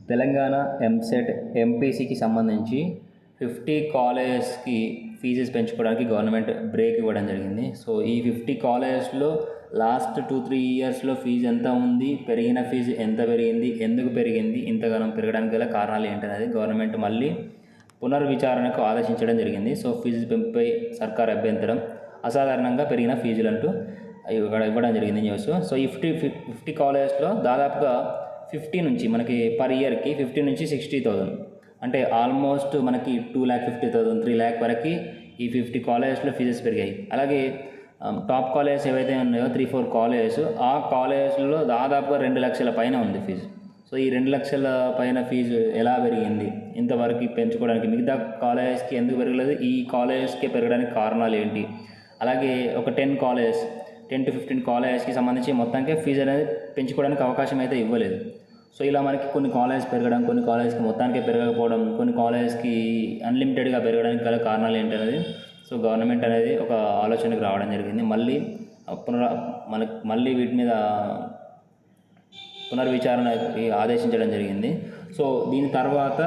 తెలంగాణ ఎంసెట్ ఎంపీసీకి సంబంధించి 50 కాలేజెస్కి ఫీజెస్ పెంచుకోవడానికి government break ఇవ్వడం జరిగింది. సో ఈ 50 కాలేజెస్లో లాస్ట్ 2-3 ఇయర్స్లో ఫీజు ఎంత ఉంది, పెరిగిన ఫీజు ఎంత పెరిగింది, ఎందుకు పెరిగింది, ఇంతగానం పెరగడానికి గల కారణాలు ఏంటనేది గవర్నమెంట్ మళ్ళీ పునర్విచారణకు ఆదేశించడం జరిగింది. సో ఫీజు పెంపుపై సర్కార్ అభ్యంతరం, అసాధారణంగా పెరిగిన ఫీజులంటూ ఇవ్వడం జరిగింది న్యూస్. సో ఈ 50 కాలేజెస్లో దాదాపుగా 50 నుంచి మనకి పర్ ఇయర్కి 50 నుంచి 60,000 అంటే ఆల్మోస్ట్ మనకి 2,50,000 3 lakh వరకు ఈ 50 కాలేజెస్లో ఫీజెస్ పెరిగాయి. అలాగే టాప్ కాలేజెస్ ఏవైతే ఉన్నాయో 3-4 కాలేజెస్, ఆ కాలేజెస్లో దాదాపుగా 2 లక్షల పైన ఉంది ఫీజు. సో ఈ 2 లక్షల పైన ఫీజు ఎలా పెరిగింది, ఇంతవరకు పెంచుకోవడానికి మిగతా కాలేజెస్కి ఎందుకు పెరగలేదు, ఈ కాలేజెస్కి పెరగడానికి కారణాలు ఏంటి, అలాగే ఒక 10 to 15 కాలేజెస్కి సంబంధించి మొత్తానికి ఫీజు అనేది పెంచుకోవడానికి అవకాశం అయితే ఇవ్వలేదు. సో ఇలా మనకి కొన్ని కాలేజెస్ పెరగడం, కొన్ని కాలేజెస్కి మొత్తానికి పెరగకపోవడం, కొన్ని కాలేజెస్కి అన్లిమిటెడ్గా పెరగడానికి గల కారణాలు ఏంటనేది సో గవర్నమెంట్ అనేది ఒక ఆలోచనకు రావడం జరిగింది. మళ్ళీ వీటి మీద పునర్విచారణకి ఆదేశించడం జరిగింది. సో దీని తర్వాత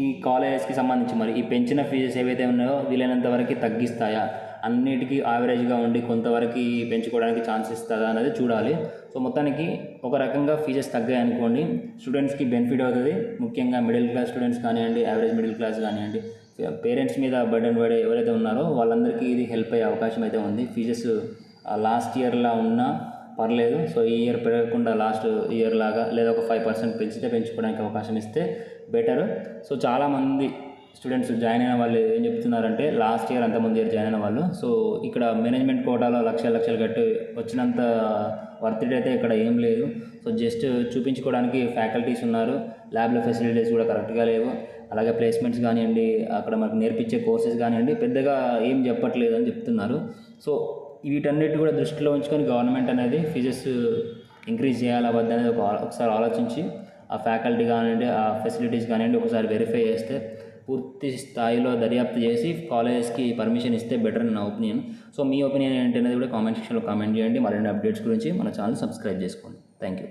ఈ కాలేజెస్కి సంబంధించి మరి ఈ పెంచిన ఫీజెస్ ఏవైతే ఉన్నాయో వీలైనంత వరకు తగ్గిస్తాయా, అన్నిటికీ యావరేజ్గా ఉండి కొంతవరకు పెంచుకోవడానికి ఛాన్స్ ఇస్తుందా అనేది చూడాలి. సో మొత్తానికి ఒక రకంగా ఫీజెస్ తగ్గాయి అనుకోండి, స్టూడెంట్స్కి బెనిఫిట్ అవుతుంది. ముఖ్యంగా మిడిల్ క్లాస్ స్టూడెంట్స్ కానివ్వండి, యావరేజ్ మిడిల్ క్లాస్ కానివ్వండి, పేరెంట్స్ మీద బర్డెన్ పడే ఎవరైతే ఉన్నారో వాళ్ళందరికీ ఇది హెల్ప్ అయ్యే అవకాశం అయితే ఉంది. ఫీజెస్ లాస్ట్ ఇయర్లా ఉన్నా పర్లేదు. సో ఈ ఇయర్ పెరగకుండా లాస్ట్ ఇయర్ లాగా లేదా ఒక 5% పెంచుకోవడానికి అవకాశం ఇస్తే బెటర్. సో చాలామంది స్టూడెంట్స్ జాయిన్ అయిన వాళ్ళు ఏం చెప్తున్నారంటే లాస్ట్ ఇయర్ అంతకుముందు ఇయర్ జాయిన్ అయిన వాళ్ళు, సో ఇక్కడ మేనేజ్మెంట్ కోటాలో లక్షలు కట్టి వచ్చినంత వర్తిడ్ అయితే ఇక్కడ ఏం లేదు. సో జస్ట్ చూపించుకోవడానికి ఫ్యాకల్టీస్ ఉన్నారు, ల్యాబ్లో ఫెసిలిటీస్ కూడా కరెక్ట్గా లేవు, అలాగే ప్లేస్మెంట్స్ కానివ్వండి, అక్కడ మనకు నేర్పించే కోర్సెస్ కానివ్వండి పెద్దగా ఏం చెప్పట్లేదు అని చెప్తున్నారు. సో వీటన్నిటి కూడా దృష్టిలో ఉంచుకొని గవర్నమెంట్ అనేది ఫీజెస్ ఇంక్రీజ్ చేయాలా వద్ద అనేది ఒకసారి ఆలోచించి ఆ ఫ్యాకల్టీ కానివ్వండి, ఆ ఫెసిలిటీస్ కానివ్వండి ఒకసారి వెరిఫై చేస్తే, పూర్తి స్థాయిలో దర్యాప్తు చేసి కాలేజెస్కి పర్మిషన్ ఇస్తే బెటర్ అని నా ఒపీనియన్. సో మీ ఒపీనియన్ ఏంటనేది కూడా కామెంట్ సెక్షన్లో కామెంట్ చేయండి. మరిన్ని అప్డేట్స్ గురించి మన ఛానల్ సబ్స్క్రైబ్ చేసుకోండి. Thank you.